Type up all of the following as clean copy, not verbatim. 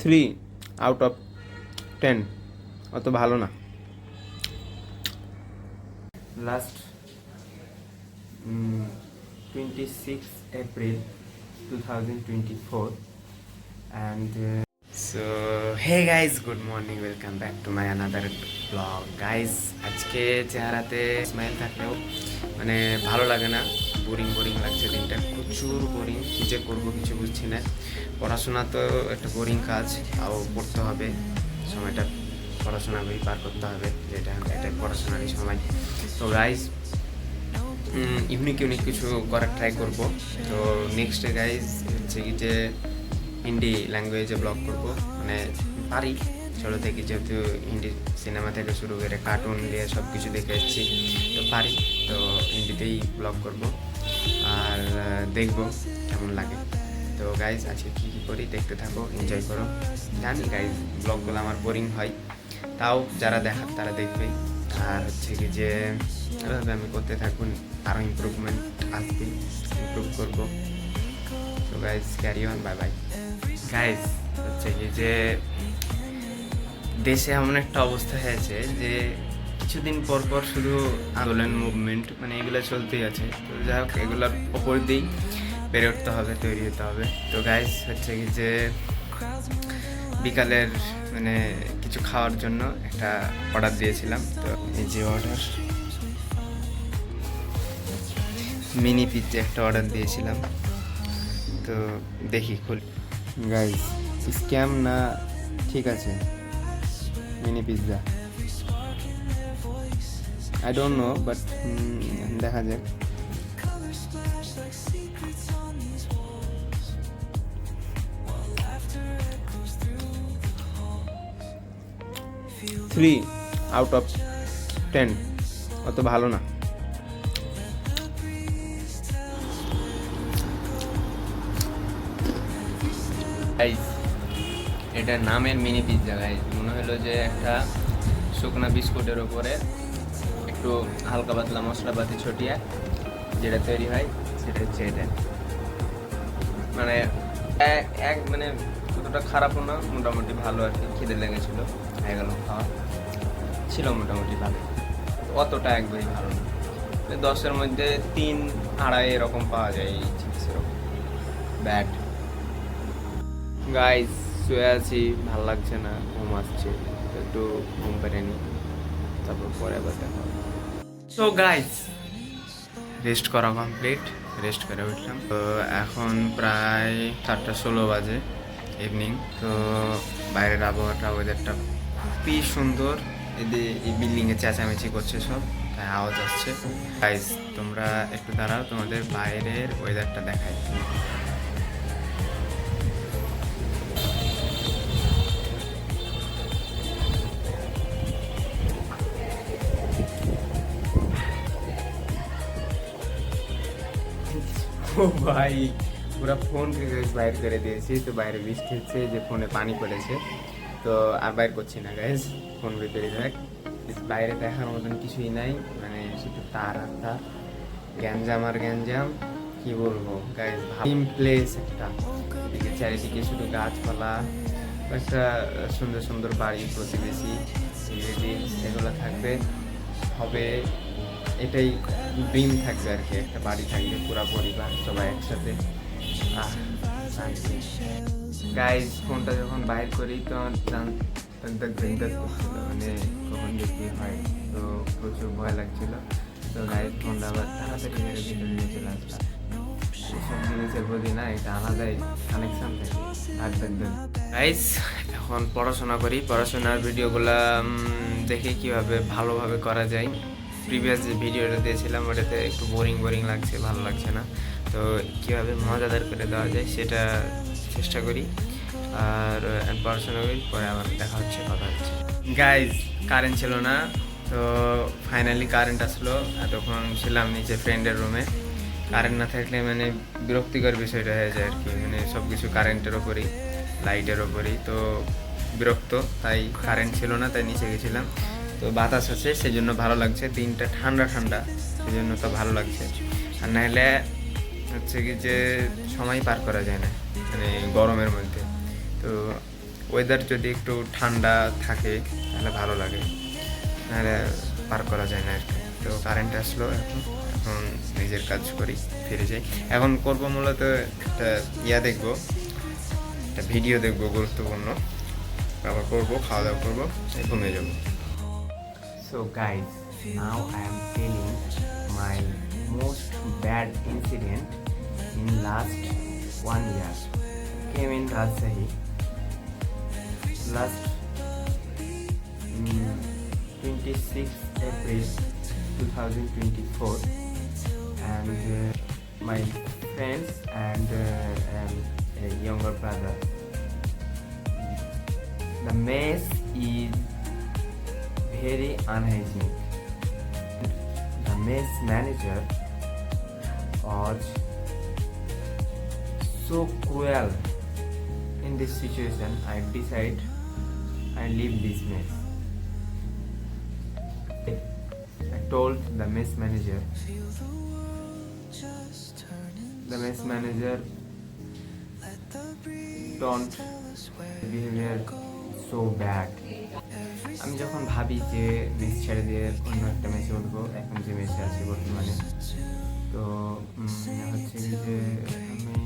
3/10, অত ভালো না। Last 26 April 2024 and so hey guys, good morning, welcome back to my another vlog guys. আজকে চেহারাতে smile থাকলেও মানে ভালো লাগে না, বোরিং বোরিং লাগছে দিনটা, প্রচুর বোরিং। কী যে করবো কিছু বুঝছি না। পড়াশোনা তো একটা বোরিং কাজ, তাও পড়তে হবে, সময়টা পড়াশোনা করেই পার করতে হবে, যেটা এটাই পড়াশোনারই সময়। তো গাইজ ইউনিক কিছু করার ট্রাই করব। তো নেক্সট গাইজ হচ্ছে কি যে হিন্দি ল্যাঙ্গুয়েজে ব্লগ করব, মানে পারি ছোটো থেকে, যেহেতু হিন্দি সিনেমা থেকে শুরু করে কার্টুন দিয়ে সব কিছু দেখে এসেছি, তো পারি। তো হিন্দিতেই ব্লগ করব আর দেখবো কেমন লাগে। তো গাইজ আজকে কী কী করি দেখতে থাকো, এনজয় করো। জানি গাইজ ব্লগগুলো আমার বোরিং হয়, তাও যারা দেখার তারা দেখবেই। আর হচ্ছে কি যে এভাবে আমি করতে থাকুন, আরও ইমপ্রুভমেন্ট আসবে, ইমপ্রুভ করবো। তো guys carry on, bye bye. Guys হচ্ছে কি যে দেশে এমন একটা অবস্থা হয়েছে যে কিছুদিন পর পর শুধু আন্দোলন মুভমেন্ট মানে এগুলো চলতেই আছে। তো যাই হোক, এগুলোর ওপর দিয়েই বেড়ে উঠতে হবে, তৈরি হতে হবে। তো গাইজ হচ্ছে কি যে বিকালের মানে কিছু খাওয়ার জন্য একটা অর্ডার দিয়েছিলাম। তো এই যে অর্ডার, মিনি পিৎজা একটা অর্ডার দিয়েছিলাম। তো দেখি খুল গাইজ, স্ক্যাম না ঠিক আছে mini pizza, I don't know, but দেখা যাক। থ্রি আউট অফ 10, অত ভালো না। গাইজ এটা নামের মিনি পিৎজা গাইজ, মনে হলো যে একটা শুকনা বিস্কুটের ওপরে একটু হালকা পাতলা মশলাপাতি ছটিয়ে যেটা তৈরি হয় সেটা হচ্ছে এটা। মানে এক মানে অতটা খারাপও না, মোটামুটি ভালো আর কি। খিদে লেগেছিলো, হয়ে গেল খাওয়া, ছিল মোটামুটি ভালো, অতটা একবারই ভালো না। 10-এর মধ্যে 3-2.5 এরকম পাওয়া যায় এই জিনিস, এরকম ব্যাড। গাইজ শুয়ে আছি, ভালো লাগছে না, ঘুম আসছে, একটু ঘুম পেরে নি, তারপর পরে আবার দেখা হবে। সো গাইজ রেস্ট করা কমপ্লিট, রেস্ট করে উঠলাম। তো এখন প্রায় 7:16 বাজে ইভিনিং। তো বাইরের আবহাওয়াটা, ওয়েদারটা খুবই সুন্দর। এই বিল্ডিংয়ে চেঁচামেচি করছে সব, তাই আওয়াজ আসছে। গাইজ তোমরা একটু দাঁড়াও, তোমাদের বাইরের ওয়েদারটা দেখাই। ও ভাই, পুরো ফোনকে বাইর করে দিয়েছি। তো বাইরে বৃষ্টি হচ্ছে, যে ফোনে পানি পড়েছে, তো আর বাইর করছি না গাইজ, ফোন ভিতরে থাক। বাইরে দেখার মতন কিছুই নাই, মানে শুধু তার আর তার, গ্যাঞ্জাম আর গ্যাঞ্জাম, কি বলবো গাইজ। ড্রিম প্লেস একটা, এদিকে চারিদিকে শুধু গাছপালা, একটা সুন্দর সুন্দর বাড়ি, প্রতিবেশী, রিলেটিভস এগুলো থাকবে, হবে এটাই ড্রিম থাকবে আর কি। একটা বাড়ি থাকবে, পুরো পরিবার সবাই একসাথে। গাইজ ফোনটা যখন বাইর করি তো করছিল, মানে কখন দেখি হয়, তো প্রচুর ভয় লাগছিল। তো গাইজ ফোনটা আবার তাড়াতাড়ি মেরে ভিতরে নিয়ে চলে আসলাম। এসব জিনিসের প্রতি না একটা আলাদাই কানেকশান থাকে। গাইজ এখন পড়াশোনা করি, পড়াশোনার ভিডিওগুলো দেখে কীভাবে ভালোভাবে করা যায়। প্রিভিয়াস যে ভিডিওটা দিয়েছিলাম ওটাতে একটু বোরিং লাগছে, ভালো লাগছে না। তো কীভাবে মজাদার করে দেওয়া যায় সেটা চেষ্টা করি, আর পড়াশোনা করি, পরে আবার দেখা হচ্ছে, কথা হচ্ছে। গাইজ কারেন্ট ছিল না, তো ফাইনালি কারেন্ট আসলো। এতক্ষণ ছিলাম নিচে ফ্রেন্ডের রুমে। কারেন্ট না থাকলে মানে বিরক্তিকর বিষয়টা হয়ে যায় আর কি, মানে সব কিছু কারেন্টের ওপরই, লাইটের ওপরই, তো বিরক্ত। তাই কারেন্ট ছিল না, তাই নিচে গেছিলাম। তো বাতাস আছে, সেই জন্য ভালো লাগছে, দিনটা ঠান্ডা ঠান্ডা, সেই জন্য তো ভালো লাগছে। আর নাহলে হচ্ছে কি যে সময় পার করা যায় না মানে গরমের মধ্যে। তো ওয়েদার যদি একটু ঠান্ডা থাকে তাহলে ভালো লাগে, নাহলে পার করা যায় না আর কি। তো কারেন্ট আসলো, এখন নিজের কাজ করি, ফিরে যাই। এখন করবো মূলত একটা দেখবো, একটা ভিডিও দেখবো গুরুত্বপূর্ণ, আবার করবো, খাওয়া দাওয়া করবো, ঘুমিয়ে যাবো। So guys, now I am telling my most bad incident in last 1 year. Came in Rajshahi last 26 April 2024, and my friends and a younger brother. The mess is very unhygienic. The mess manager was so cruel. In this situation, I decide I leave this mess. I told the mess manager. The mess manager don't behavior so bad. আমি যখন ভাবি যে mace ছেড়ে দিয়ে অন্য একটা মেসে উঠবো, এখন যে মেসে আছি বর্তমানে, তো হচ্ছে কি যে আমি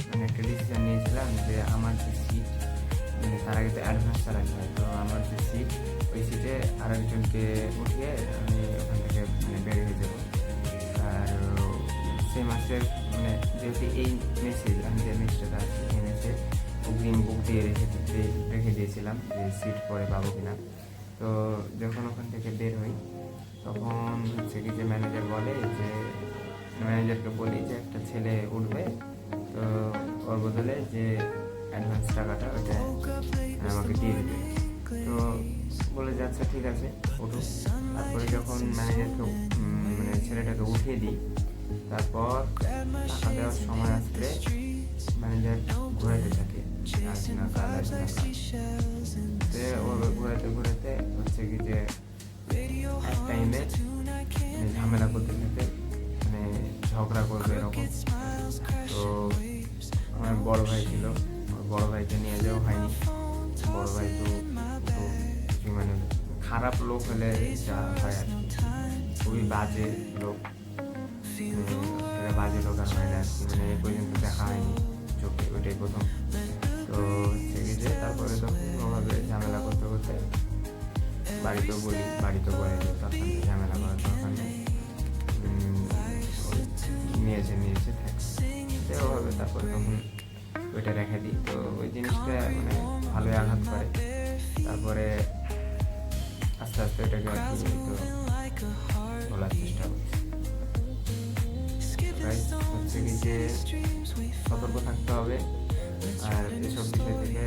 মানে একটা ডিসিশন নিয়েছিলাম যে আমার যে সিট, মানে তার আগে তো অ্যাডভান্স চালাতে হয়, তো আমার যে সিট, ওই সিটে আরেকজনকে উঠিয়ে আমি ওখান থেকে মানে বের হয়ে যাবো। আর সেই মাসের মানে যেহেতু এই মেসে আমি যে মেসটাতে আছি, এই মেসে অগ্রিম বুক দিয়ে রেখে দিয়েছিলাম যে সিট পরে পাবো কিনা। তো যখন ওখান থেকে বের হই, তখন হচ্ছে কি যে ম্যানেজার বলে যে, ম্যানেজারকে বলি যে একটা ছেলে উঠবে, তো ওর বদলে যে অ্যাডভান্স টাকাটা ওইটা আমাকে দিয়ে দেবে। তো বলে যে আচ্ছা ঠিক আছে উঠুক। তারপরে যখন ম্যানেজারকে মানে ছেলেটাকে উঠিয়ে দিই, তারপর টাকা দেওয়ার সময় আসলে ম্যানেজার ঘোরাতে থাকে, আসে না কাজ, আসে না কাজ। ও ঘোরাতে হচ্ছে কি যে এক টাইমে ঝামেলা করতে থাকে, মানে ঝগড়া করবে এরকম। তো আমার বড় ভাই ছিল, বড় ভাইকে নিয়ে যাওয়া হয়নি। বড় ভাই তো মানে খারাপ লোক হলে যা হয় আর কি, খুবই বাজে লোক, বাজে লোক আর হয় না আর কি, মানে এই পর্যন্ত দেখা হয়নি চোখে, ওইটাই প্রথম। তো হচ্ছে কি যে তারপরে তো ওভাবে ঝামেলা করতে করতে বাড়িতেও বলি, বাড়িতেও বলে যে তখন ঝামেলা করার দরকার নেই, নিয়েছে থাকে ওভাবে। তারপরে তখন ওইটা রেখে দিই, তো ওই জিনিসটা মানে ভালোই আঘাত করে। তারপরে আস্তে আস্তে ওইটাকে আর কি তো বলার চেষ্টা করছি। হচ্ছে কি যে সতর্ক থাকতে হবে, আর এসব বিষয় থেকে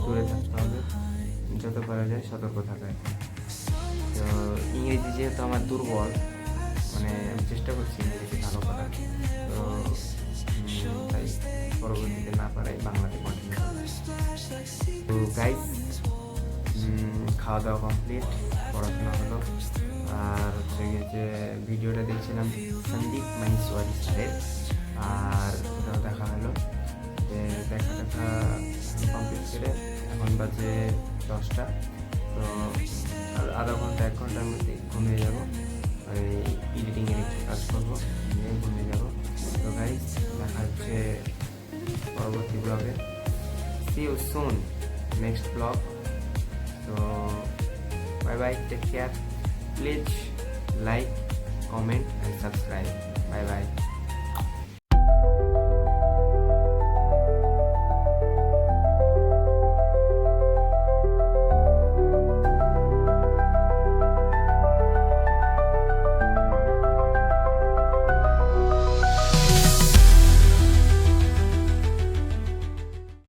দূরে থাকতে হবে, যত পারা যায় সতর্ক থাকা। তো ইংরেজি যেহেতু আমার দুর্বল, মানে আমি চেষ্টা করছি ইংরেজি ভালো করার, তো তাই পরবর্তীতে না পারাই বাংলাতে কন্টিনিউ করবো। তো গাইস, খাওয়া দাওয়া কমপ্লিট, পড়াশোনা হলো, আর হচ্ছে গিয়ে যে ভিডিওটা দেখছিলাম সন্দীপ মাহিসওয়ারি স্যারের, আর ওটাও দেখা হলো। দেখা কমপ্লিট করে এখন বাজে 10টা, তো আর আধা ঘন্টা 1 ঘন্টার মধ্যে ঘুমিয়ে যাবো। ওই এডিটিংয়ের একটু কাজ করবো, নিয়ে ঘুমিয়ে যাবো। তো গাইস, দেখা হচ্ছে পরবর্তী ব্লগে। See you soon next blog. তো bye bye, take care, please like, comment and subscribe. Bye bye.